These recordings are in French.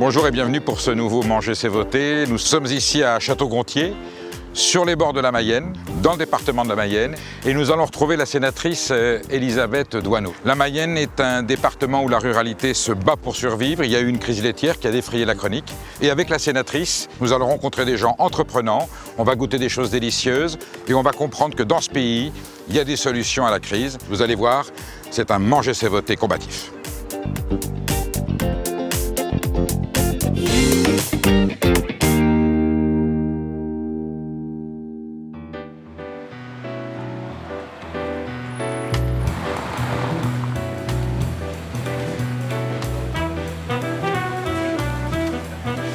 Bonjour et bienvenue pour ce nouveau Manger c'est voter. Nous sommes ici à Château-Gontier, sur les bords de la Mayenne, dans le département de la Mayenne, et nous allons retrouver la sénatrice Élisabeth Doineau. La Mayenne est un département où la ruralité se bat pour survivre. Il y a eu une crise laitière qui a défrayé la chronique. Et avec la sénatrice, nous allons rencontrer des gens entreprenants, on va goûter des choses délicieuses et on va comprendre que dans ce pays, il y a des solutions à la crise. Vous allez voir, c'est un Manger c'est voter combatif.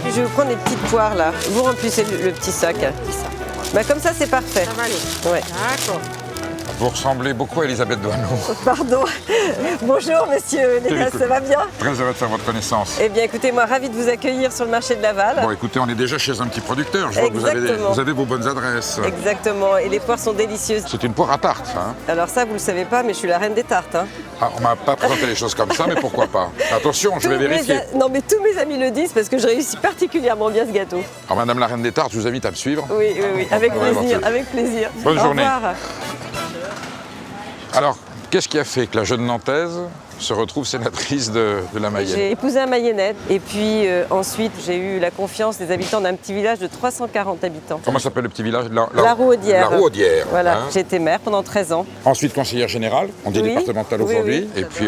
Je vais vous prendre des petites poires là. Vous remplissez le petit sac. Bah, comme ça, c'est parfait. Ça va aller. Ouais. D'accord. Vous ressemblez beaucoup à Élisabeth Doineau. Pardon. Bonjour, monsieur Négas, ça va bien? Très heureux de faire votre connaissance. Eh bien, écoutez, moi, ravi de vous accueillir sur le marché de Laval. Bon, écoutez, on est déjà chez un petit producteur. Je vois que Exactement. vous avez vos bonnes adresses. Exactement. Et les poires sont délicieuses. C'est une poire à tarte, ça. Hein. Alors ça, vous le savez pas, mais je suis la reine des tartes. Hein. Ah, on m'a pas présenté les choses comme ça, mais pourquoi pas? Attention, je vais vérifier. Non, mais tous mes amis le disent parce que je réussis particulièrement bien ce gâteau. Alors, Madame la reine des tartes, je vous invite à me suivre. Oui, oui, oui. Avec Ouais, plaisir, bon, avec plaisir. Bonne journée. Au revoir. Alors, qu'est-ce qui a fait que la jeune Nantaise se retrouve sénatrice de la Mayenne? J'ai épousé un Mayennais et puis ensuite j'ai eu la confiance des habitants d'un petit village de 340 habitants. Comment s'appelle le petit village? La Rouaudière. La Rouaudière. Voilà, Hein. j'ai été maire pendant 13 ans. Ensuite conseillère générale, on dit Oui. départementale Oui, aujourd'hui, oui. et puis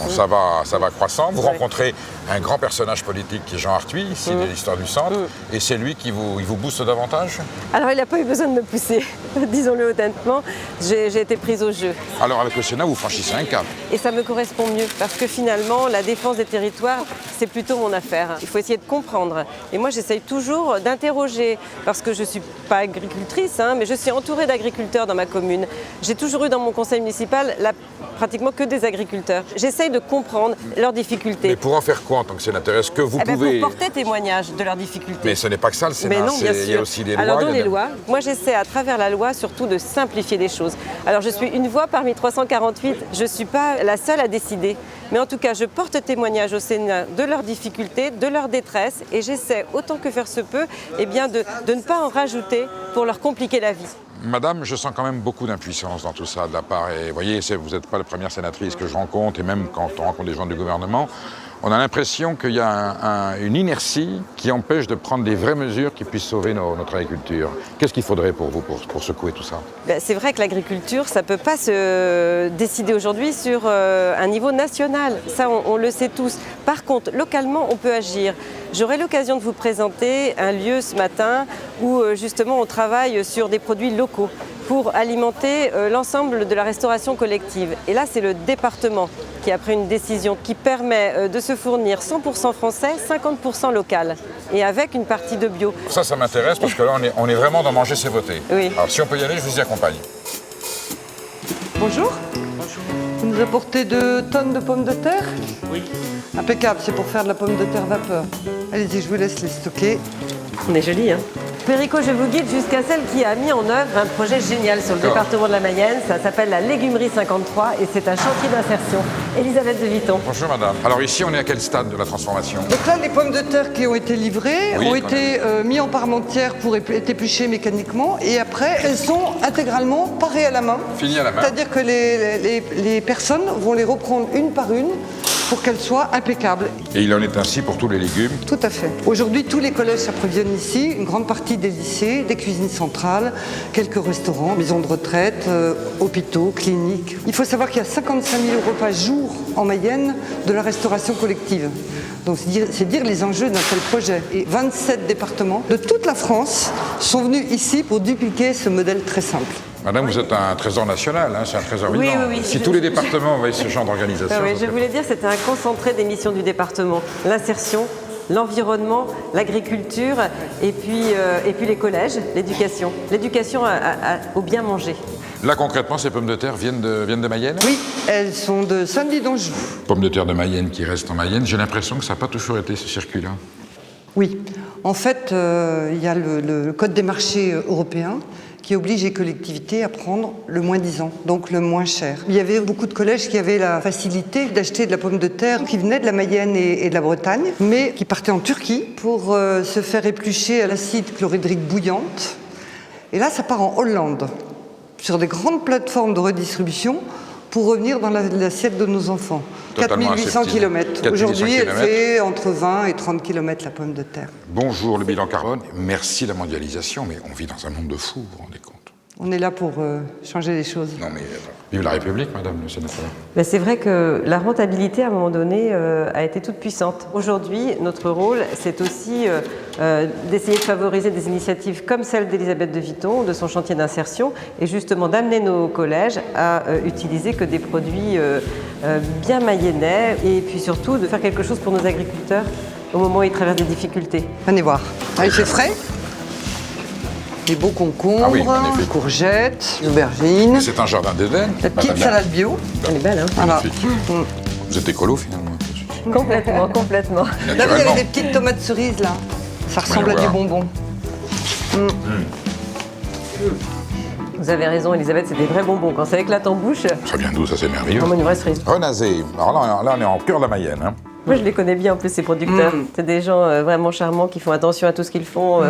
ça va croissant. Vous Oui. rencontrez un grand personnage politique qui est Jean Arthuis, ici de l'histoire du centre, et c'est lui qui vous booste davantage? Alors il n'a pas eu besoin de me pousser, disons-le honnêtement, j'ai été prise au jeu. Alors avec le Sénat, vous franchissez un cap. Et ça me correspond mieux parce que finalement la défense des territoires, c'est plutôt mon affaire. Il faut essayer de comprendre. Et moi j'essaye toujours d'interroger, parce que je ne suis pas agricultrice, hein, mais je suis entourée d'agriculteurs dans ma commune. J'ai toujours eu dans mon conseil municipal pratiquement que des agriculteurs. J'essaye de comprendre leurs difficultés. Mais pour en faire quoi en tant que sénateur? Est-ce que vous pouvez... Pour porter témoignage de leurs difficultés. Mais ce n'est pas que ça le Sénat, Mais non, bien sûr. il y a aussi des lois. Alors dans il y a les des- lois, moi j'essaie à travers la loi surtout de simplifier les choses. Alors je suis une voix parmi 348, je ne suis pas la seule à décider. Mais en tout cas, je porte témoignage au Sénat de leurs difficultés, de leur détresse et j'essaie autant que faire se peut eh bien, de ne pas en rajouter pour leur compliquer la vie. Madame, je sens quand même beaucoup d'impuissance dans tout ça de la part. Et vous voyez, vous n'êtes pas la première sénatrice que je rencontre, et même quand on rencontre des gens du gouvernement, on a l'impression qu'il y a une inertie qui empêche de prendre des vraies mesures qui puissent sauver notre agriculture. Qu'est-ce qu'il faudrait pour vous, pour secouer tout ça? C'est vrai que l'agriculture, ça ne peut pas se décider aujourd'hui sur un niveau national. Ça, on le sait tous. Par contre, localement, on peut agir. J'aurai l'occasion de vous présenter un lieu ce matin où justement on travaille sur des produits locaux pour alimenter l'ensemble de la restauration collective. Et là, c'est le département qui a pris une décision qui permet de se fournir 100% français, 50% local et avec une partie de bio. Ça m'intéresse parce que là, on est vraiment dans Manger c'est voter. Oui. Alors si on peut y aller, je vous y accompagne. Bonjour. Vous nous apportez 2 tonnes de pommes de terre? Oui. Impeccable, c'est pour faire de la pomme de terre vapeur. Allez-y, je vous laisse les stocker. On est joli, hein? Perico, je vous guide jusqu'à celle qui a mis en œuvre un projet génial sur le D'accord. département de la Mayenne. Ça s'appelle la Légumerie 53 et c'est un chantier d'insertion. Elisabeth de Viton. Bonjour madame. Alors ici, on est à quel stade de la transformation? Donc là, les pommes de terre qui ont été livrées Oui, ont quand été mis en parmentière pour être épluchées mécaniquement et après, elles sont intégralement parées à la main. Fini à la main. C'est-à-dire que les personnes vont les reprendre une par une pour qu'elles soient impeccables. Et il en est ainsi pour tous les légumes. Tout à fait. Aujourd'hui, tous les collèges s'approvionnent ici, une grande partie des lycées, des cuisines centrales, quelques restaurants, maisons de retraite, hôpitaux, cliniques. Il faut savoir qu'il y a 55 000 repas jour en Mayenne de la restauration collective. Donc c'est dire les enjeux d'un tel projet. Et 27 départements de toute la France sont venus ici pour dupliquer ce modèle très simple. Madame, vous êtes un trésor national, hein, c'est un trésor Oui, vivant. oui, oui. Si tous les départements avaient ce genre d'organisation... Ah oui, ça je serait- voulais dire, c'était un concentré des missions du département. L'insertion, l'environnement, l'agriculture et puis les collèges, l'éducation. L'éducation au bien manger. Là, concrètement, ces pommes de terre viennent de Mayenne? Oui, elles sont de Saint-Denis d'Anjou. Pommes de terre de Mayenne qui restent en Mayenne. J'ai l'impression que ça n'a pas toujours été ce circuit-là. Oui, en fait, il y a le Code des marchés européen qui oblige les collectivités à prendre le moins disant, donc le moins cher. Il y avait beaucoup de collèges qui avaient la facilité d'acheter de la pomme de terre qui venait de la Mayenne et de la Bretagne, mais qui partait en Turquie pour se faire éplucher à l'acide chlorhydrique bouillante. Et là, ça part en Hollande, sur des grandes plateformes de redistribution pour revenir dans l'assiette de nos enfants. 4800 km. Aujourd'hui, elle fait entre 20 et 30 km la pomme de terre. Bonjour le bilan carbone. Merci la mondialisation, mais on vit dans un monde de fous, vous vous rendez compte? On est là pour changer les choses. Non mais vive la République, madame le sénateur. Ben c'est vrai que la rentabilité, à un moment donné, a été toute puissante. Aujourd'hui, notre rôle, c'est aussi d'essayer de favoriser des initiatives comme celle d'Elisabeth de Viton, de son chantier d'insertion, et justement d'amener nos collèges à utiliser que des produits bien mayennais, et puis surtout de faire quelque chose pour nos agriculteurs au moment où ils traversent des difficultés. Venez voir. Ah, il fait frais. Des beaux concombres, des courgettes, des aubergines. C'est un jardin d'Éden. La petite salade bio. Elle est belle, hein? Voilà. Vous êtes écolo finalement? Complètement, complètement. Là, vous avez des petites tomates cerises, là. Ça ressemble à du bonbon. Vous avez raison, Elisabeth, c'est des vrais bonbons. Quand ça éclate en bouche... Ça vient d'où, ça, c'est merveilleux. Une vraie cerise. Renazé. Alors là, on est en cœur de la Mayenne. Hein. Moi, je les connais bien, en plus, ces producteurs. C'est des gens vraiment charmants qui font attention à tout ce qu'ils font.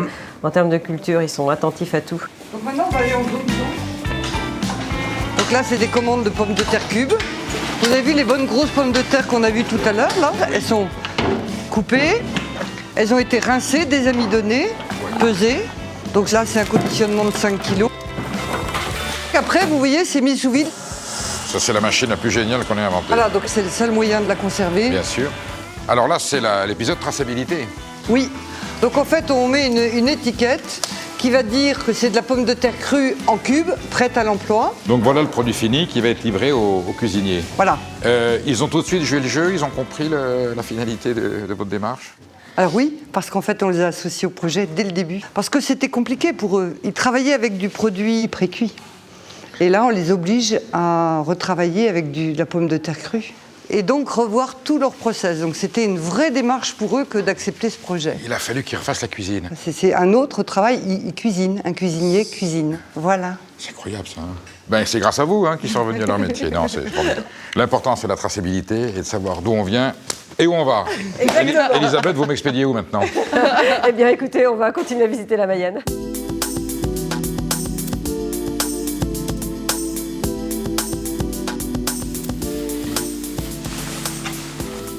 En termes de culture, ils sont attentifs à tout. Donc maintenant, on va aller en zone. Donc là, c'est des commandes de pommes de terre cubes. Vous avez vu les bonnes grosses pommes de terre qu'on a vues tout à l'heure, là? Elles sont coupées, elles ont été rincées, désamidonnées, pesées. Donc là, c'est un conditionnement de 5 kg. Après, vous voyez, c'est mis sous vide. Ça, c'est la machine la plus géniale qu'on ait inventée. Voilà, donc c'est le seul moyen de la conserver. Bien sûr. Alors là, c'est l'épisode traçabilité. Oui. Donc en fait, on met une étiquette qui va dire que c'est de la pomme de terre crue en cubes, prête à l'emploi. Donc voilà le produit fini qui va être livré aux cuisiniers. Voilà. Ils ont tout de suite joué le jeu, ils ont compris la finalité de votre démarche? Alors oui, parce qu'en fait, on les a associés au projet dès le début. Parce que c'était compliqué pour eux. Ils travaillaient avec du produit pré-cuit. Et là, on les oblige à retravailler avec de la pomme de terre crue. Et donc revoir tout leur process. Donc c'était une vraie démarche pour eux que d'accepter ce projet. Il a fallu qu'ils refassent la cuisine. C'est un autre travail, ils cuisinent. Un cuisinier cuisine. Voilà. C'est incroyable ça. Hein. Ben, c'est grâce à vous qu'ils sont revenus à leur métier. Non, c'est formidable. L'important, c'est la traçabilité et de savoir d'où on vient et où on va. Exactement. Elisabeth, vous m'expédiez où maintenant? Eh bien, écoutez, on va continuer à visiter la Mayenne.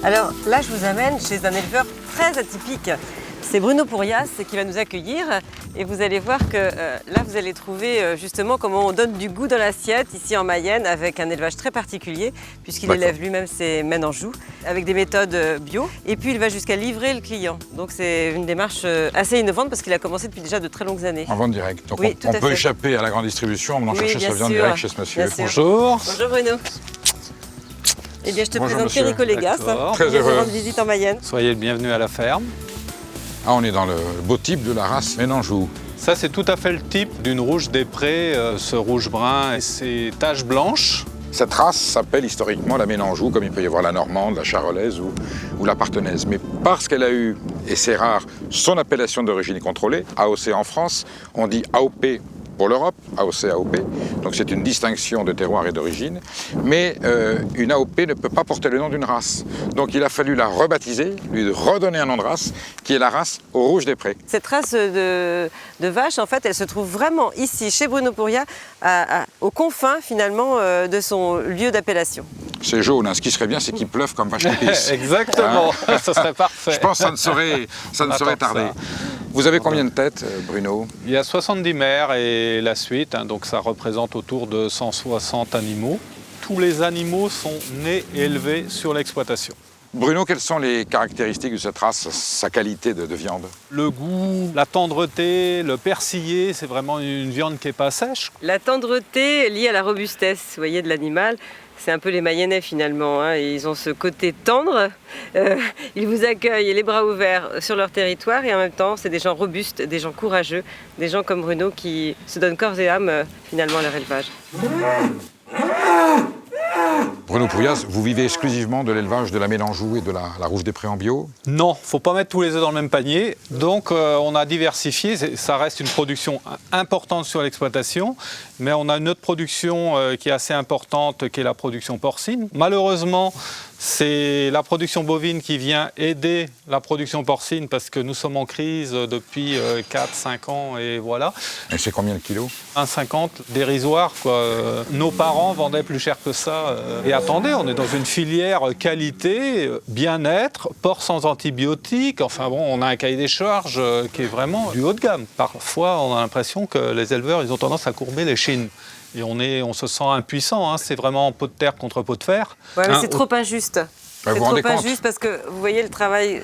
Alors là, je vous amène chez un éleveur très atypique. C'est Bruno Pourrias qui va nous accueillir et vous allez voir que là, vous allez trouver justement comment on donne du goût dans l'assiette ici en Mayenne avec un élevage très particulier puisqu'il élève lui-même ses Maine-Anjou avec des méthodes bio et puis il va jusqu'à livrer le client. Donc c'est une démarche assez innovante parce qu'il a commencé depuis déjà de très longues années. En vente directe. Donc oui, on peut échapper à la grande distribution en venant chercher sa viande directe chez ce monsieur. Bonjour. Bonjour Bruno. Eh bien, je te présente Thierry Collégas, très qui vient de heureux. rendre visite en Mayenne. Soyez le bienvenu à la ferme. Ah, on est dans le beau type de la race Maine-Anjou. Ça, c'est tout à fait le type d'une rouge des prés, ce rouge brun et ces taches blanches. Cette race s'appelle historiquement la Maine-Anjou, comme il peut y avoir la normande, la charolaise ou la partenaise. Mais parce qu'elle a eu, et c'est rare, son appellation d'origine contrôlée, AOC en France, on dit AOP pour l'Europe, AOC, AOP. Donc c'est une distinction de terroir et d'origine. Mais une AOP ne peut pas porter le nom d'une race. Donc il a fallu la rebaptiser, lui redonner un nom de race, qui est la race au rouge des prés. Cette race de vache, en fait, elle se trouve vraiment ici, chez Bruno Pourrias, aux confins, finalement, de son lieu d'appellation. C'est jaune, hein. Ce qui serait bien, c'est qu'il pleuve comme vache d'épices. Exactement, Hein? ça serait parfait. Je pense que ça ne saurait tarder. Vous avez combien de têtes, Bruno? Il y a 70 mères et la suite, hein, donc ça représente autour de 160 animaux. Tous les animaux sont nés et élevés sur l'exploitation. Bruno, quelles sont les caractéristiques de cette race, sa qualité de viande? Le goût, la tendreté, le persillé, c'est vraiment une viande qui n'est pas sèche. La tendreté liée à la robustesse, vous voyez, de l'animal. C'est un peu les Mayennais finalement, hein. Ils ont ce côté tendre, ils vous accueillent les bras ouverts sur leur territoire et en même temps c'est des gens robustes, des gens courageux, des gens comme Bruno qui se donnent corps et âme finalement à leur élevage. Renaud Pourrias, vous vivez exclusivement de l'élevage de la Mélangeau et de la Rouge des Prés en bio? Non, il ne faut pas mettre tous les œufs dans le même panier. Donc on a diversifié, ça reste une production importante sur l'exploitation, mais on a une autre production qui est assez importante, qui est la production porcine. Malheureusement, c'est la production bovine qui vient aider la production porcine parce que nous sommes en crise depuis 4-5 ans et voilà. Et c'est combien le kilo? 1,50, dérisoire, quoi. Nos parents vendaient plus cher que ça. Et attendez, on est dans une filière qualité, bien-être, porc sans antibiotiques. Enfin bon, on a un cahier des charges qui est vraiment du haut de gamme. Parfois, on a l'impression que les éleveurs, ils ont tendance à courber les chines. Et on se sent impuissant, hein. C'est vraiment pot de terre contre pot de fer. Ouais, mais c'est trop injuste. Bah, c'est vous trop rendez compte injuste parce que vous voyez le travail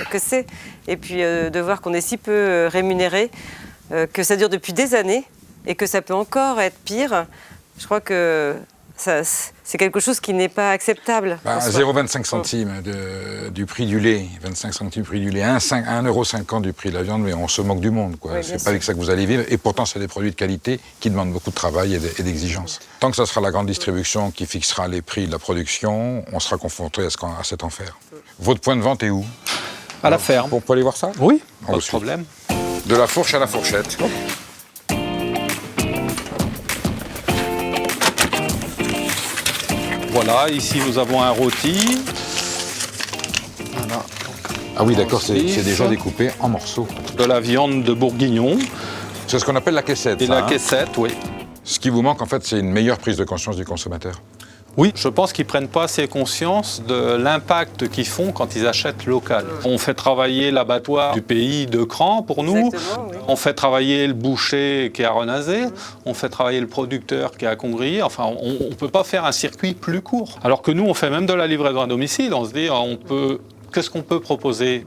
que c'est. Et puis de voir qu'on est si peu rémunéré, que ça dure depuis des années et que ça peut encore être pire. Je crois que c'est quelque chose qui n'est pas acceptable. 0,25 centimes du prix du lait, 25 centimes du prix du lait, 1,50 € du prix de la viande, mais on se moque du monde, quoi. Oui, c'est pas avec ça que vous allez vivre. Et pourtant, c'est des produits de qualité qui demandent beaucoup de travail et d'exigence. Tant que ça sera la grande distribution qui fixera les prix de la production, on sera confronté à cet enfer. Votre point de vente est où? À la ferme. On peut aller voir ça? Oui, On pas de problème. De la fourche à la fourchette. Voilà, ici nous avons un rôti. Voilà. Ah oui, d'accord, c'est déjà découpé en morceaux. De la viande de bourguignon. C'est ce qu'on appelle la caissette. Et ça, la caissette, oui. Ce qui vous manque, en fait, c'est une meilleure prise de conscience du consommateur. Oui, je pense qu'ils ne prennent pas assez conscience de l'impact qu'ils font quand ils achètent local. On fait travailler l'abattoir du pays de Cran pour nous. Oui. On fait travailler le boucher qui est à Renazé. On fait travailler le producteur qui est à Congrier. Enfin, on ne peut pas faire un circuit plus court. Alors que nous, on fait même de la livraison à domicile. On se dit, qu'est-ce qu'on peut proposer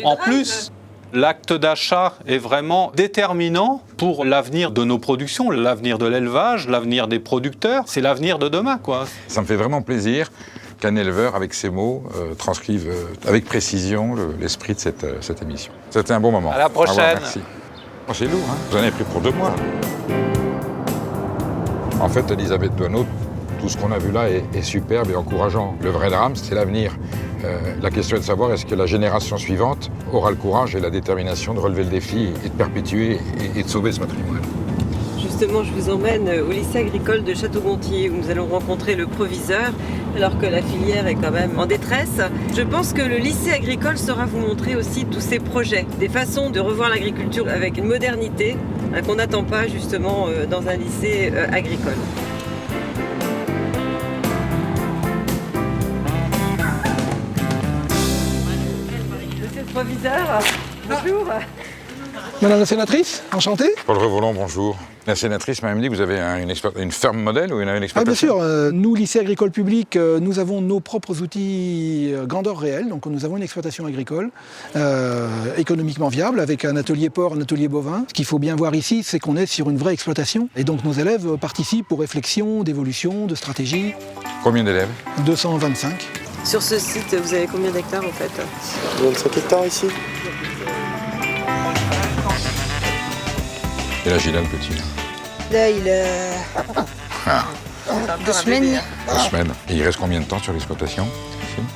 en plus? L'acte d'achat est vraiment déterminant pour l'avenir de nos productions, l'avenir de l'élevage, l'avenir des producteurs. C'est l'avenir de demain, quoi. Ça me fait vraiment plaisir qu'un éleveur, avec ces mots, transcrive avec précision l'esprit de cette émission. C'était un bon moment. À la prochaine. Au revoir, merci. Oh, c'est lourd, hein? Vous en avez pris pour 2 mois. En fait, Elisabeth Doineau, tout ce qu'on a vu là est superbe et encourageant. Le vrai drame, c'est l'avenir. La question est de savoir est-ce que la génération suivante aura le courage et la détermination de relever le défi et de perpétuer et de sauver ce patrimoine. Justement, je vous emmène au lycée agricole de Château-Gontier où nous allons rencontrer le proviseur alors que la filière est quand même en détresse. Je pense que le lycée agricole saura vous montrer aussi tous ces projets, des façons de revoir l'agriculture avec une modernité qu'on n'attend pas justement dans un lycée agricole. Proviseur, bonjour. Madame la sénatrice, enchantée. Paul Revolant, bonjour. La sénatrice m'a même dit que vous avez une ferme modèle ou une exploitation? Bien sûr, nous, lycée agricole public, nous avons nos propres outils grandeur réelle. Donc nous avons une exploitation agricole économiquement viable avec un atelier porc, un atelier bovin. Ce qu'il faut bien voir ici, c'est qu'on est sur une vraie exploitation. Et donc nos élèves participent aux réflexions, d'évolution, de stratégie. Combien d'élèves? 225. Sur ce site, vous avez combien d'hectares en fait? 25 hectares ici. Et là, Gilles, le petit. Là, il a 2 semaines. 2 semaines. Et il reste combien de temps sur l'exploitation?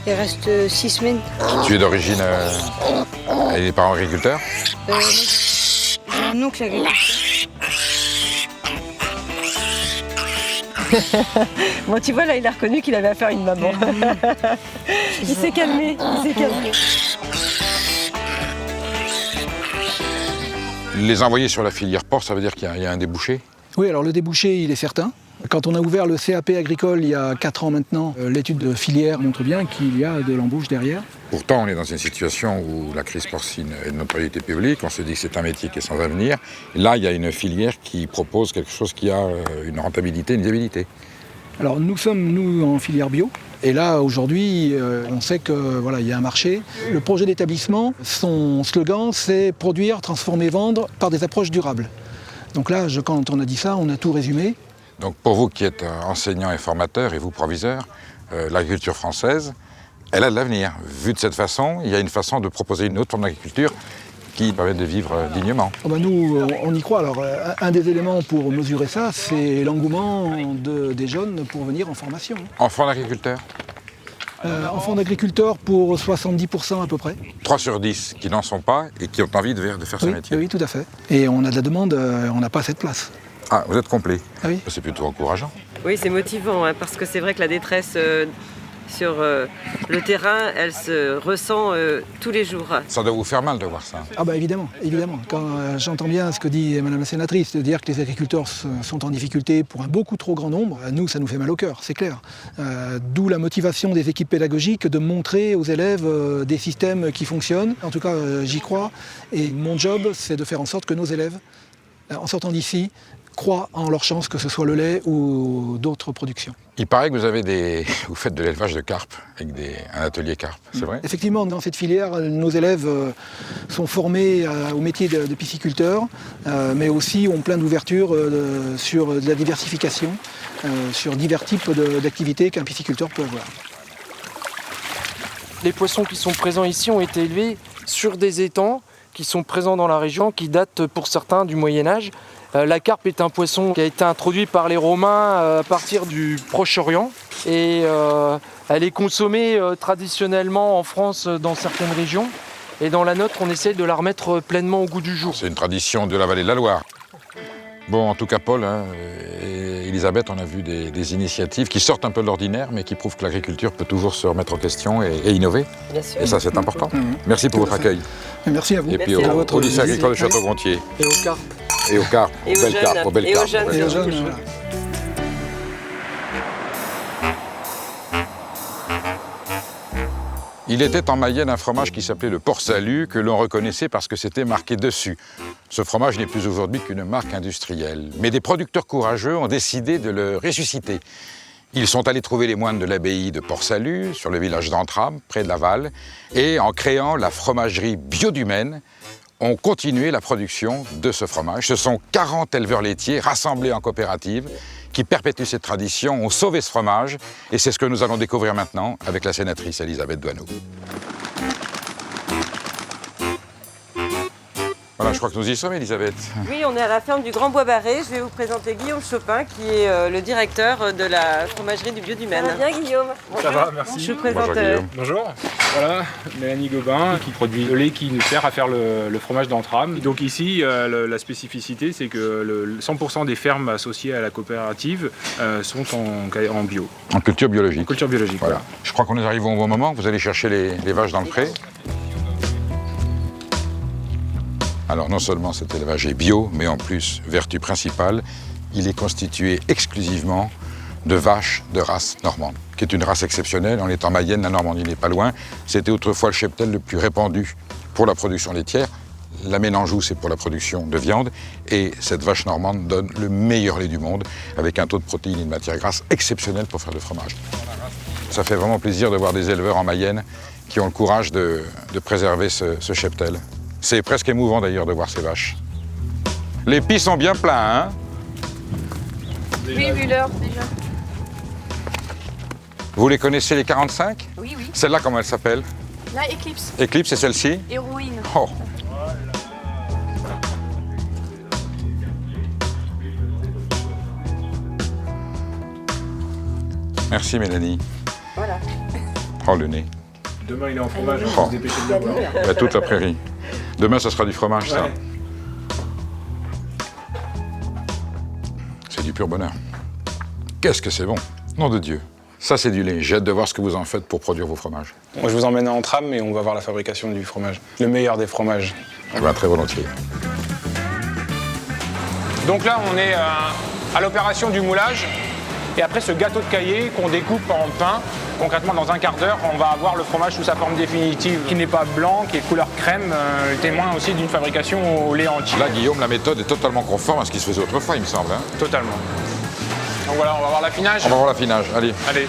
Il reste 6 semaines. Tu es d'origine... avec des parents agriculteurs? J'ai un oncle agriculteur. Bon, tu vois, là, il a reconnu qu'il avait affaire à une maman. Il s'est calmé, Les envoyer sur la filière porc, ça veut dire qu'il y a un débouché? Oui, alors le débouché, il est certain. Quand on a ouvert le CAP agricole il y a 4 ans maintenant, l'étude de filière montre bien qu'il y a de l'embauche derrière. Pourtant, on est dans une situation où la crise porcine est de notoriété publique, on se dit que c'est un métier qui est sans avenir. Et là, il y a une filière qui propose quelque chose qui a une rentabilité, une viabilité. Alors nous sommes, nous, en filière bio. Et là, aujourd'hui, on sait que voilà, il y a un marché. Le projet d'établissement, son slogan, c'est produire, transformer, vendre par des approches durables. Donc là, quand on a dit ça, on a tout résumé. Donc pour vous qui êtes enseignant et formateur, et vous proviseur, l'agriculture française, elle a de l'avenir. Vu de cette façon, il y a une façon de proposer une autre forme d'agriculture qui permettent de vivre dignement. Oh ben nous, on y croit. Alors, un des éléments pour mesurer ça, c'est l'engouement des jeunes pour venir en formation. Enfants d'agriculteurs, Enfants d'agriculteurs pour 70% à peu près. 3 sur 10 qui n'en sont pas et qui ont envie de faire ce Oui, métier. oui, tout à fait. Et on a de la demande, on n'a pas assez de place. Ah, vous êtes complet. Ah oui. C'est plutôt encourageant. Oui, c'est motivant, hein, parce que c'est vrai que la détresse sur le terrain, elle se ressent tous les jours. Ça doit vous faire mal de voir ça. Ah bah évidemment, évidemment. Quand j'entends bien ce que dit Madame la sénatrice, de dire que les agriculteurs sont en difficulté pour un beaucoup trop grand nombre, nous, ça nous fait mal au cœur, c'est clair. D'où la motivation des équipes pédagogiques de montrer aux élèves des systèmes qui fonctionnent. En tout cas, j'y crois. Et mon job, c'est de faire en sorte que nos élèves, en sortant d'ici, croient en leur chance, que ce soit le lait ou d'autres productions. Il paraît que vous faites de l'élevage de carpes avec un atelier carpe, c'est vrai? Effectivement, dans cette filière, nos élèves sont formés au métier de pisciculteur, mais aussi ont plein d'ouvertures sur de la diversification, sur divers types d'activités qu'un pisciculteur peut avoir. Les poissons qui sont présents ici ont été élevés sur des étangs qui sont présents dans la région, qui datent pour certains du Moyen-Âge. La carpe est un poisson qui a été introduit par les Romains à partir du Proche-Orient et elle est consommée traditionnellement en France dans certaines régions et dans la nôtre on essaie de la remettre pleinement au goût du jour. C'est une tradition de la vallée de la Loire. Bon, en tout cas, Paul et Elisabeth, on a vu des initiatives qui sortent un peu de l'ordinaire, mais qui prouvent que l'agriculture peut toujours se remettre en question et innover. Bien sûr. Et ça, c'est important. Merci pour votre accueil. Merci à vous. Et puis Merci à au lycée agricole de Château-Gontier. Et aux carpes. Et aux carpes, aux Et aux belles jeunes. carpes, aux belles Et aux carpes. jeunes. Et aux jeunes, voilà. Il était en Mayenne un fromage qui s'appelait le Port-Salut, que l'on reconnaissait parce que c'était marqué dessus. Ce fromage n'est plus aujourd'hui qu'une marque industrielle. Mais des producteurs courageux ont décidé de le ressusciter. Ils sont allés trouver les moines de l'abbaye de Port-Salut, sur le village d'Entram, près de Laval, et en créant la fromagerie Bio du Maine, ont continué la production de ce fromage. Ce sont 40 éleveurs laitiers rassemblés en coopérative qui perpétuent cette tradition, ont sauvé ce fromage, et c'est ce que nous allons découvrir maintenant avec la sénatrice Elisabeth Doineau. Voilà, je crois que nous y sommes, Elisabeth. Oui, on est à la ferme du Grand Bois Barré. Je vais vous présenter Guillaume Chopin, qui est le directeur de la fromagerie du Bio du Maine. Ça va bien, Guillaume? Ça va, merci. Je vous présente... Bonjour, Guillaume. Bonjour. Voilà, Mélanie Gobin qui produit le lait qui nous sert à faire le fromage d'Entram. Donc ici, la spécificité, c'est que 100% des fermes associées à la coopérative sont en bio. En culture biologique. En culture biologique. Voilà. Je crois qu'on est arrivé au bon moment. Vous allez chercher les vaches dans le pré. Alors non seulement cet élevage est bio, mais en plus, vertu principale, il est constitué exclusivement de vaches de race normande, qui est une race exceptionnelle. On est en Mayenne, la Normandie n'est pas loin. C'était autrefois le cheptel le plus répandu pour la production laitière. La Ménanjou, c'est pour la production de viande. Et cette vache normande donne le meilleur lait du monde, avec un taux de protéines et de matières grasses exceptionnel pour faire du fromage. Ça fait vraiment plaisir de voir des éleveurs en Mayenne qui ont le courage de préserver ce cheptel. C'est presque émouvant d'ailleurs de voir ces vaches. Les pieds sont bien pleins, hein? Oui, vu l'heure déjà. Vous les connaissez, les 45? Oui, oui. Celle-là, comment elle s'appelle? Là, Eclipse, Eclipse, c'est celle-ci? héroïne. Oh. Merci Mélanie. Voilà. Oh le nez. Demain, il est en fromage, on Oh. va se dépêcher de le boire. Il y a toute la prairie. Demain, ce sera du fromage, ça. Ouais. C'est du pur bonheur. Qu'est-ce que c'est bon. Nom de Dieu. Ça, c'est du lait. J'ai hâte de voir ce que vous en faites pour produire vos fromages. Moi, je vous emmène en tram et on va voir la fabrication du fromage. Le meilleur des fromages. Eh bien, très volontiers. Donc là, on est à l'opération du moulage. Et après ce gâteau de caillé qu'on découpe en pain, concrètement dans un quart d'heure, on va avoir le fromage sous sa forme définitive, qui n'est pas blanc, qui est couleur crème, témoin aussi d'une fabrication au lait entier. Là, Guillaume, la méthode est totalement conforme à ce qui se faisait autrefois, il me semble. Hein. Totalement. Donc voilà, on va voir l'affinage. On va voir l'affinage. Allez. Allez.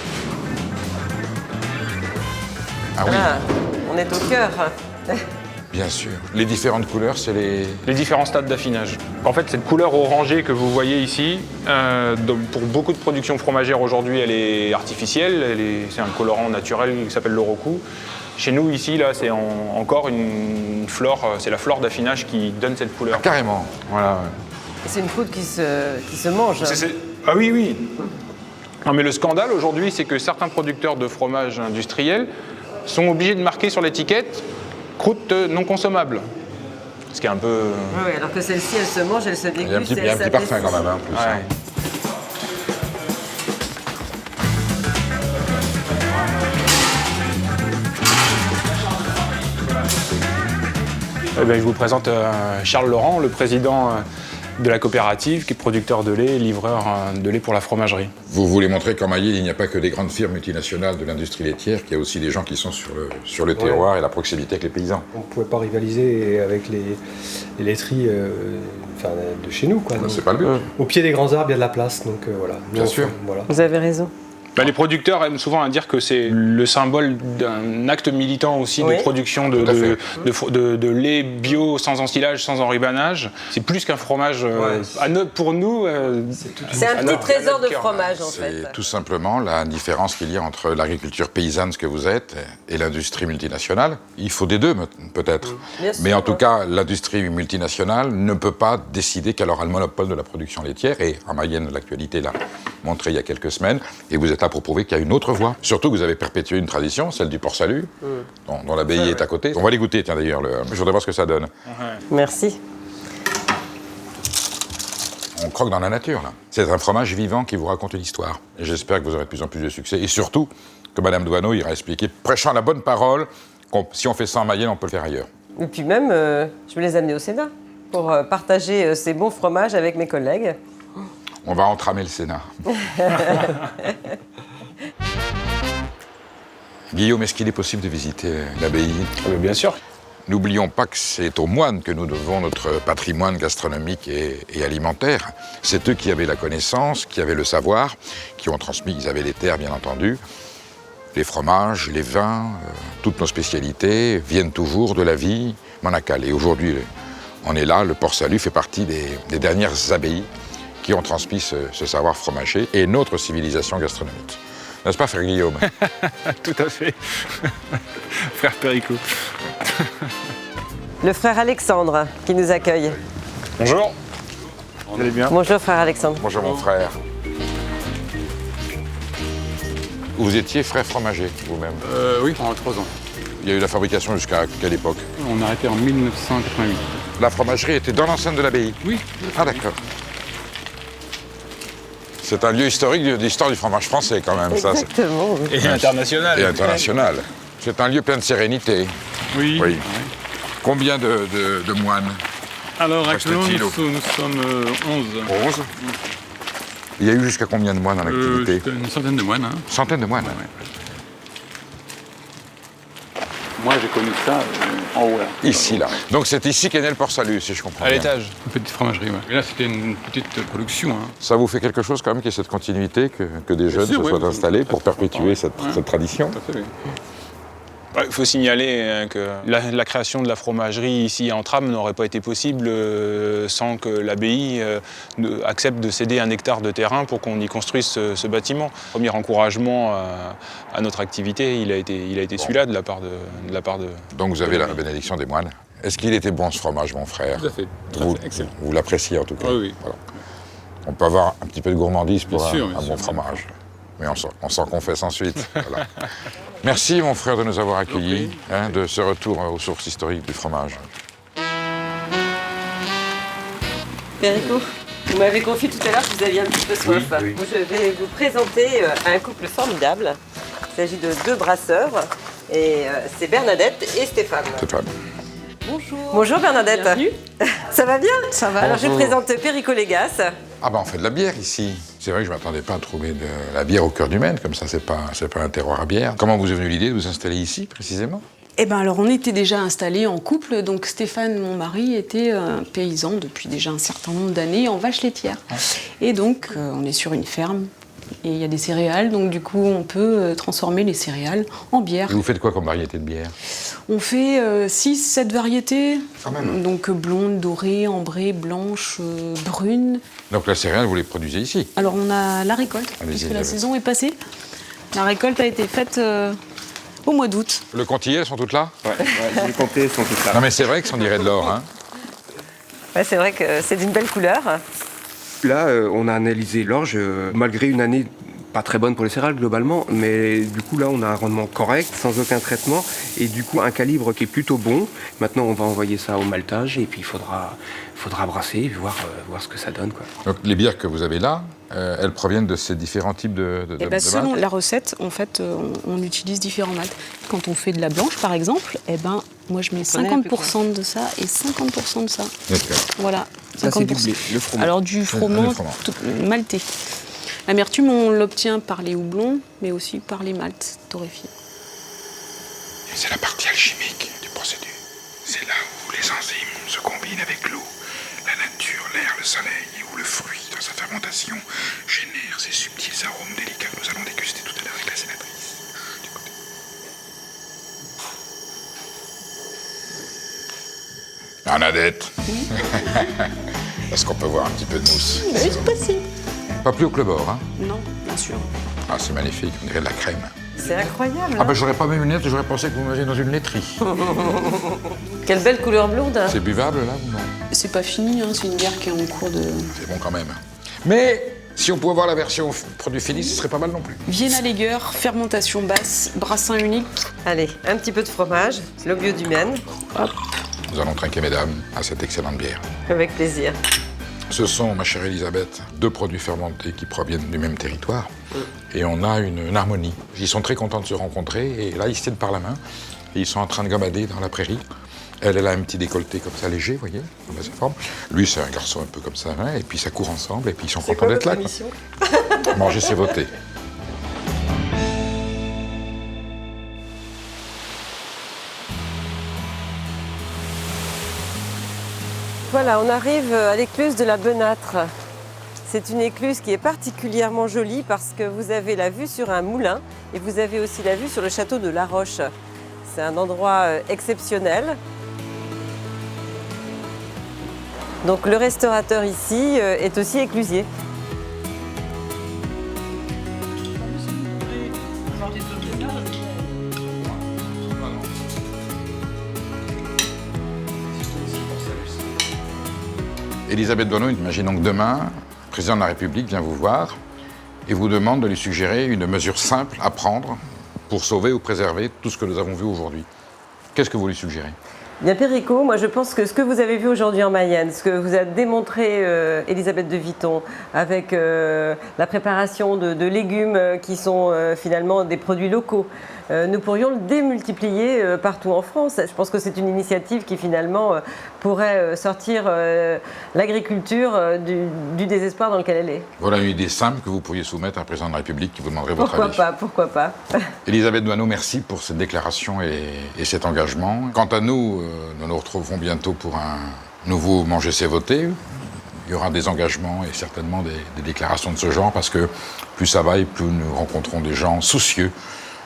Ah oui, Ah, on est au cœur. bien sûr. Les différentes couleurs, c'est Les différents stades d'affinage. En fait, cette couleur orangée que vous voyez ici, pour beaucoup de productions fromagères aujourd'hui, elle est artificielle. C'est un colorant naturel qui s'appelle l'Oroku. Chez nous, ici, là, c'est encore une flore, c'est la flore d'affinage qui donne cette couleur. Ah, carrément. Voilà. Ouais. C'est une poudre qui se mange. Ah oui, oui. Non, mais le scandale aujourd'hui, c'est que certains producteurs de fromage industriels sont obligés de marquer sur l'étiquette croûte non consommable. Ce qui est un peu... Oui, alors que celle-ci, elle se mange, elle se déguste. Il y a un petit parfum quand même, hein, plus, ouais. Eh bien, je vous présente Charles Laurent, le président de la coopérative, qui est producteur de lait et livreur de lait pour la fromagerie. Vous voulez montrer qu'en Mayenne, il n'y a pas que des grandes firmes multinationales de l'industrie laitière, qu'il y a aussi des gens qui sont sur le terroir et la proximité avec les paysans. On ne pouvait pas rivaliser avec les laiteries de chez nous, quoi. C'est pas le but. Au pied des grands arbres, il y a de la place, donc voilà. Bien sûr. Voilà. Vous avez raison. Les producteurs aiment souvent à dire que c'est le symbole d'un acte militant aussi de production de lait bio, sans ensilage, sans enribannage. C'est plus qu'un fromage. Pour nous, c'est un petit trésor de fromage, en fait. C'est tout simplement la différence qu'il y a entre l'agriculture paysanne, ce que vous êtes, et l'industrie multinationale. Il faut des deux, peut-être. Mais en tout cas, l'industrie multinationale ne peut pas décider qu'elle aura le monopole de la production laitière. Et en Mayenne, l'actualité l'a montré il y a quelques semaines. Et vous êtes là pour prouver qu'il y a une autre voie. Surtout que vous avez perpétué une tradition, celle du Port-Salut, dont l'abbaye est à côté. On va les goûter, tiens d'ailleurs. Je voudrais voir ce que ça donne. Merci. On croque dans la nature, là. C'est un fromage vivant qui vous raconte une histoire. Et j'espère que vous aurez de plus en plus de succès. Et surtout, que Madame Douaneau ira expliquer, prêchant la bonne parole, si on fait ça en Mayenne, on peut le faire ailleurs. Et puis même, je vais les amener au Sénat pour partager ces bons fromages avec mes collègues. On va entramer le Sénat. Guillaume, est-ce qu'il est possible de visiter l'abbaye ? Bien sûr. N'oublions pas que c'est aux moines que nous devons notre patrimoine gastronomique et alimentaire. C'est eux qui avaient la connaissance, qui avaient le savoir, qui ont transmis, ils avaient les terres bien entendu. Les fromages, les vins, toutes nos spécialités viennent toujours de la vie monacale. Et aujourd'hui, on est là, le Port-Salut fait partie des dernières abbayes qui ont transmis ce savoir fromager et notre civilisation gastronomique. N'est-ce pas, frère Guillaume ? Tout à fait. Frère Péricot. Le frère Alexandre qui nous accueille. Bonjour. Vous allez bien ? Bonjour, frère Alexandre. Bonjour, mon frère. Vous étiez frère fromager, vous-même ? Oui, pendant 3 ans. Il y a eu la fabrication jusqu'à quelle époque ? On a arrêté en 1988. La fromagerie était dans l'enceinte de l'abbaye ? Oui. Ah, d'accord. C'est un lieu historique de l'histoire du fromage français, quand même. Exactement. Ça, Et international. Et international. C'est un lieu plein de sérénité. Oui. Oui. Combien de moines ? Alors, actuellement, Reste-t-il nous sommes 11. 11. Il y a eu jusqu'à combien de moines en activité ? Une centaine de moines. Hein. Centaines de moines. Ouais. Moi, j'ai connu ça en haut, là. Ici, là. Donc c'est ici qu'est né le Port-Salut, si je comprends À bien. l'étage. Une petite fromagerie, ouais. Et là, c'était une petite production. Hein. Ça vous fait quelque chose quand même qu'il y ait cette continuité, que des jeunes sûr, se soient oui. installés pour perpétuer cette tradition ? Tout à fait, oui. Il faut signaler que la création de la fromagerie ici en Trame n'aurait pas été possible sans que l'abbaye accepte de céder 1 hectare de terrain pour qu'on y construise ce bâtiment. Premier encouragement à notre activité, il a été celui-là de la part de... Donc vous avez la bénédiction des moines. Est-ce qu'il était bon ce fromage, mon frère ? Tout à fait. Excellent. Vous l'appréciez en tout cas ? Oui. Voilà. On peut avoir un petit peu de gourmandise pour Bien sûr, un bon fromage. Mais on s'en confesse ensuite. Voilà. Merci, mon frère, de nous avoir accueillis, de ce retour aux sources historiques du fromage. Péricot, vous m'avez confié tout à l'heure que vous aviez un petit peu soif. Oui. Je vais vous présenter un couple formidable. Il s'agit de 2 brasseurs. Et c'est Bernadette et Stéphane. Stéphane. Bonjour. Bonjour Bernadette. Bienvenue. Ça va bien ? Ça va. Alors je présente Péricot Légas. Ah ben on fait de la bière ici. C'est vrai que je ne m'attendais pas à trouver de la bière au cœur du Maine, comme ça c'est pas un terroir à bière. Comment vous est venue l'idée de vous installer ici précisément ? Eh ben alors on était déjà installés en couple, donc Stéphane, mon mari, était paysan depuis déjà un certain nombre d'années en vache laitière. Et donc on est sur une ferme et il y a des céréales, donc du coup on peut transformer les céréales en bière. Et vous faites quoi comme variété de bière ? On fait 6-7 variétés, Quand même. donc blonde, dorée, ambrée, blanche, brune. Donc la céréale, vous les produisez ici ? Alors on a la récolte, Allez-y, puisque la allez. saison est passée. La récolte a été faite au mois d'août. Le Contillet, elles sont toutes là? Ouais, les comtés sont toutes là. Non mais c'est vrai que ça en dirait de l'or. Hein. Ouais, c'est vrai que c'est d'une belle couleur. Là, on a analysé l'orge, malgré une année pas très bonne pour les céréales globalement, mais du coup là on a un rendement correct, sans aucun traitement, et du coup un calibre qui est plutôt bon. Maintenant on va envoyer ça au maltage et puis il faudra brasser et voir ce que ça donne, quoi. Donc les bières que vous avez là, elles proviennent de ces différents types de Selon maltes. la recette, en fait, on utilise différents maltes. Quand on fait de la blanche, par exemple, moi je mets 50% de ça et 50% de ça. D'accord. Voilà. Ça c'est du blé, le froment. Alors du froment maltais. L'amertume, on l'obtient par les houblons, mais aussi par les maltes torréfiés. C'est la partie alchimique du procédé. C'est là où les enzymes se combinent avec l'eau, la nature, l'air, le soleil, et où le fruit, dans sa fermentation, génère ces subtils arômes délicats que nous allons déguster tout à l'heure avec la sénatrice. Du côté. Bernadette. Est-ce qu'on peut voir un petit peu de mousse? Oui, c'est possible. Pas plus haut que le bord, hein? Non, bien sûr. Ah, c'est magnifique, on dirait de la crème. C'est incroyable. Ah ben j'aurais pas mes lunettes, j'aurais pensé que vous m'aviez dans une laiterie. Quelle belle couleur blonde. C'est buvable là ou non? C'est pas fini, hein, c'est une bière qui est en cours de... C'est bon quand même. Mais si on pouvait voir la version produit fini, ce serait pas mal non plus. Vienna Lager, fermentation basse, brassin unique. Allez, un petit peu de fromage, le bio du Maine. Hop. Nous allons trinquer, mesdames, à cette excellente bière. Avec plaisir. Ce sont, ma chère Elisabeth, 2 produits fermentés qui proviennent du même territoire. Et on a une harmonie. Ils sont très contents de se rencontrer. Et là, ils se tiennent par la main. Et ils sont en train de gamader dans la prairie. Elle a un petit décolleté comme ça, léger, vous voyez, comme sa forme. Lui, c'est un garçon un peu comme ça. Hein, et puis, ça court ensemble. Et puis, ils sont contents d'être là. Manger, c'est voter. Voilà, on arrive à l'écluse de la Benâtre. C'est une écluse qui est particulièrement jolie parce que vous avez la vue sur un moulin et vous avez aussi la vue sur le château de La Roche. C'est un endroit exceptionnel. Donc le restaurateur ici est aussi éclusier. Elisabeth Doineau, imaginons que demain, le président de la République vient vous voir et vous demande de lui suggérer une mesure simple à prendre pour sauver ou préserver tout ce que nous avons vu aujourd'hui. Qu'est-ce que vous lui suggérez? Bien Perico, moi je pense que ce que vous avez vu aujourd'hui en Mayenne, ce que vous a démontré Elisabeth de Viton avec la préparation de légumes qui sont finalement des produits locaux, nous pourrions le démultiplier partout en France. Je pense que c'est une initiative qui finalement pourrait sortir l'agriculture du désespoir dans lequel elle est. Voilà une idée simple que vous pourriez soumettre à un président de la République qui vous demanderait votre avis. Pourquoi pas. Elisabeth Doineau, merci pour cette déclaration et cet engagement. Quant à nous, nous nous retrouverons bientôt pour un nouveau Manger c'est voter. Il y aura des engagements et certainement des déclarations de ce genre parce que plus ça va et plus nous rencontrons des gens soucieux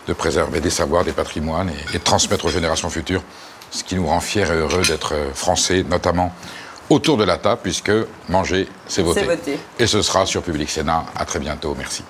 de préserver des savoirs, des patrimoines et de transmettre aux générations futures, ce qui nous rend fiers et heureux d'être français, notamment autour de la table, puisque manger, c'est voter. C'est voter. Et ce sera sur Public Sénat. À très bientôt. Merci.